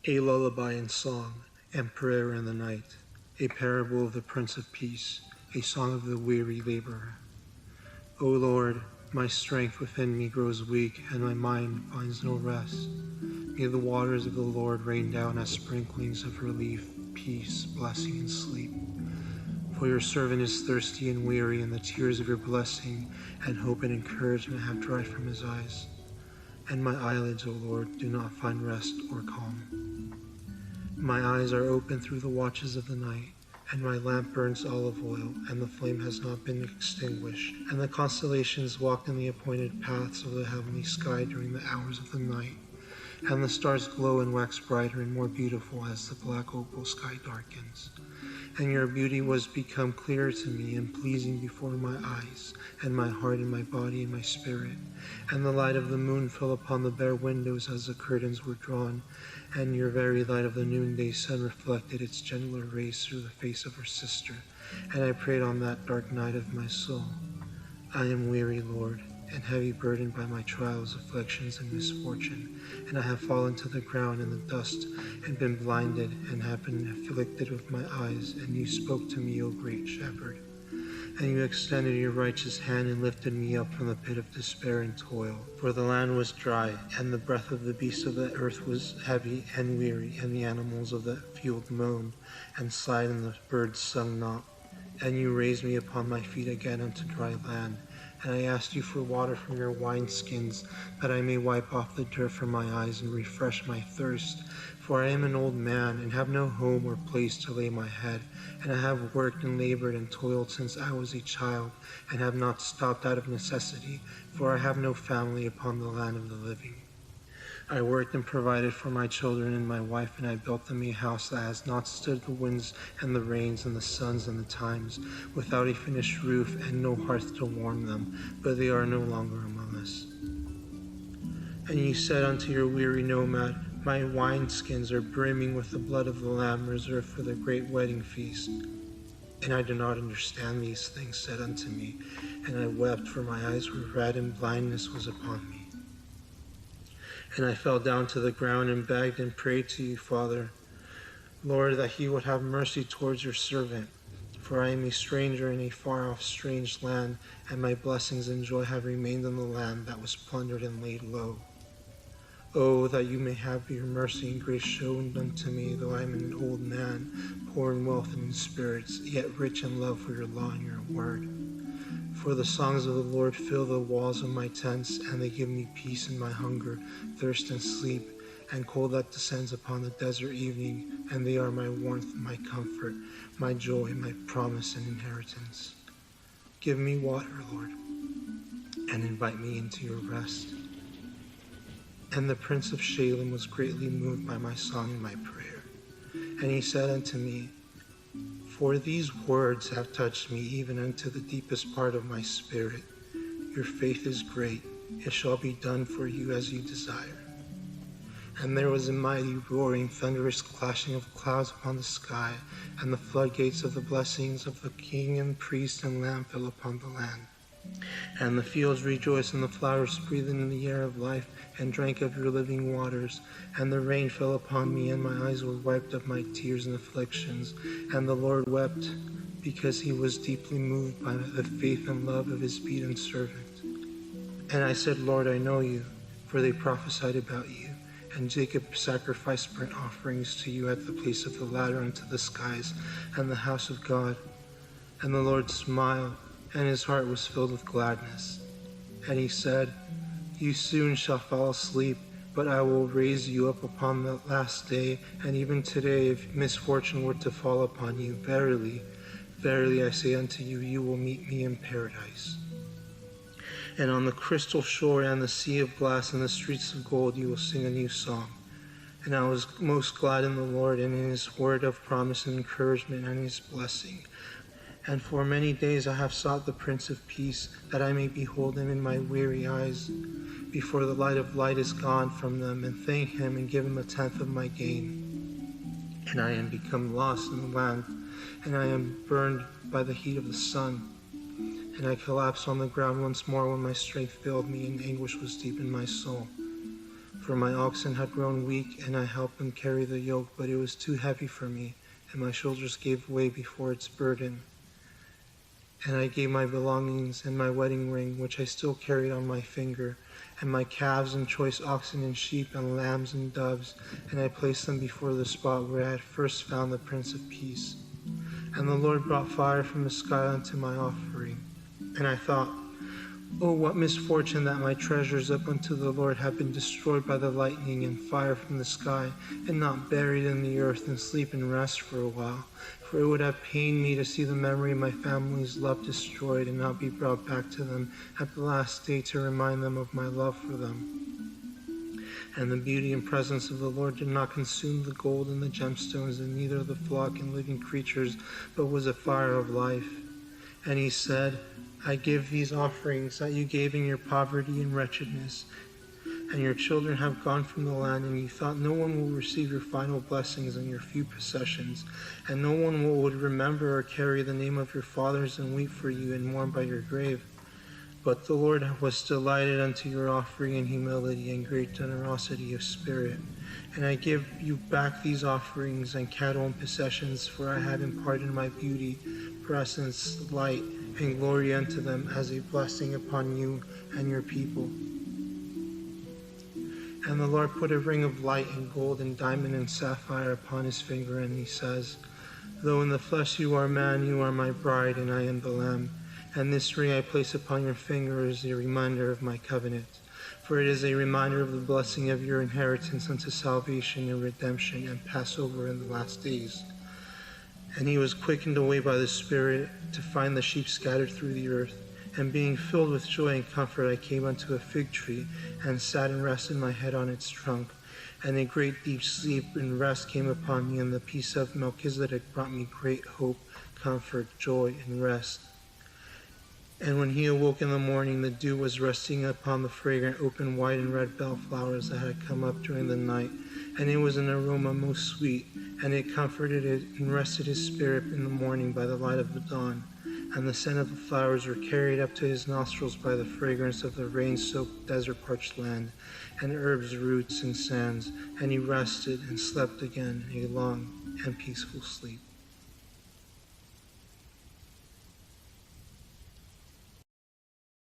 A lullaby in song and prayer in the night, a parable of the Prince of Peace, a song of the weary laborer. O Lord, my strength within me grows weak, and my mind finds no rest. May the waters of the Lord rain down as sprinklings of relief, peace, blessing, and sleep. For your servant is thirsty and weary, and the tears of your blessing and hope and encouragement have dried from his eyes. And my eyelids, O Lord, do not find rest or calm. My eyes are open through the watches of the night, and my lamp burns olive oil, and the flame has not been extinguished. And the constellations walk in the appointed paths of the heavenly sky during the hours of the night, and the stars glow and wax brighter and more beautiful as the black opal sky darkens. And your beauty was become clearer to me and pleasing before my eyes, and my heart and my body and my spirit. And the light of the moon fell upon the bare windows as the curtains were drawn, and your very light of the noonday sun reflected its gentler rays through the face of her sister. And I prayed on that dark night of my soul, I am weary, Lord, and heavy burdened by my trials, afflictions, and misfortune, and I have fallen to the ground in the dust, and been blinded, and have been afflicted with my eyes. And you spoke to me, O great shepherd, and you extended your righteous hand and lifted me up from the pit of despair and toil. For the land was dry, and the breath of the beasts of the earth was heavy and weary, and the animals of the field moaned and sighed, and the birds sung not. And you raised me upon my feet again unto dry land, and I asked you for water from your wineskins, that I may wipe off the dirt from my eyes and refresh my thirst. For I am an old man, and have no home or place to lay my head, and I have worked and labored and toiled since I was a child, and have not stopped out of necessity, for I have no family upon the land of the living. I worked and provided for my children and my wife, and I built them a house that has not stood the winds and the rains and the suns and the times, without a finished roof and no hearth to warm them, but they are no longer among us. And you said unto your weary nomad, my wineskins are brimming with the blood of the Lamb reserved for the great wedding feast. And I do not understand these things said unto me, and I wept, for my eyes were red and blindness was upon me. And I fell down to the ground and begged and prayed to you, Father, Lord, that he would have mercy towards your servant. For I am a stranger in a far-off strange land, and my blessings and joy have remained in the land that was plundered and laid low. Oh, that you may have your mercy and grace shown unto me, though I am an old man, poor in wealth and in spirits, yet rich in love for your law and your word. For the songs of the Lord fill the walls of my tents, and they give me peace in my hunger, thirst, and sleep, and cold that descends upon the desert evening, and they are my warmth, my comfort, my joy, my promise and inheritance. Give me water, Lord, and invite me into your rest. And the Prince of Shalem was greatly moved by my song and my prayer. And he said unto me, for these words have touched me even unto the deepest part of my spirit. Your faith is great. It shall be done for you as you desire. And there was a mighty roaring, thunderous clashing of clouds upon the sky, and the floodgates of the blessings of the king and priest and lamb fell upon the land. And the fields rejoiced, and the flowers breathed in the air of life, and drank of your living waters. And the rain fell upon me, and my eyes were wiped of my tears and afflictions. And the Lord wept, because he was deeply moved by the faith and love of his beaten servant. And I said, Lord, I know you, for they prophesied about you. And Jacob sacrificed burnt offerings to you at the place of the ladder unto the skies and the house of God. And the Lord smiled, and his heart was filled with gladness. And he said, you soon shall fall asleep, but I will raise you up upon the last day. And even today, if misfortune were to fall upon you, verily, verily I say unto you, you will meet me in paradise. And on the crystal shore and the sea of glass and the streets of gold you will sing a new song. And I was most glad in the Lord, and in his word of promise and encouragement and his blessing. And for many days I have sought the Prince of Peace, that I may behold him in my weary eyes, before the light of light is gone from them, and thank him and give him a tenth of my gain. And I am become lost in the land, and I am burned by the heat of the sun. And I collapsed on the ground once more when my strength failed me, and anguish was deep in my soul. For my oxen had grown weak, and I helped them carry the yoke, but it was too heavy for me, and my shoulders gave way before its burden. And I gave my belongings and my wedding ring, which I still carried on my finger, and my calves and choice oxen and sheep and lambs and doves, and I placed them before the spot where I had first found the Prince of Peace. And the Lord brought fire from the sky unto my offering. And I thought, oh, what misfortune that my treasures up unto the Lord have been destroyed by the lightning and fire from the sky, and not buried in the earth and sleep and rest for a while. For it would have pained me to see the memory of my family's love destroyed and not be brought back to them at the last day to remind them of my love for them. And the beauty and presence of the Lord did not consume the gold and the gemstones, and neither the flock and living creatures, but was a fire of life. And he said, I give these offerings that you gave in your poverty and wretchedness, and your children have gone from the land, and you thought no one will receive your final blessings and your few possessions, and no one would remember or carry the name of your fathers and weep for you and mourn by your grave. But the Lord was delighted unto your offering in humility and great generosity of spirit. And I give you back these offerings and cattle and possessions, for I have imparted my beauty, presence, light, and glory unto them as a blessing upon you and your people. And the Lord put a ring of light and gold and diamond and sapphire upon his finger, and he says, though in the flesh you are man, you are my bride, and I am the Lamb. And this ring I place upon your finger is a reminder of my covenant. For it is a reminder of the blessing of your inheritance unto salvation and redemption and Passover in the last days. And he was quickened away by the Spirit to find the sheep scattered through the earth. And being filled with joy and comfort, I came unto a fig tree, and sat and rested my head on its trunk. And a great deep sleep and rest came upon me, and the peace of Melchizedek brought me great hope, comfort, joy, and rest. And when he awoke in the morning, the dew was resting upon the fragrant open white and red bellflowers that had come up during the night, and it was an aroma most sweet, and it comforted it and rested his spirit in the morning by the light of the dawn. And the scent of the flowers were carried up to his nostrils by the fragrance of the rain-soaked desert-parched land, and herbs, roots, and sands, and he rested and slept again a long and peaceful sleep.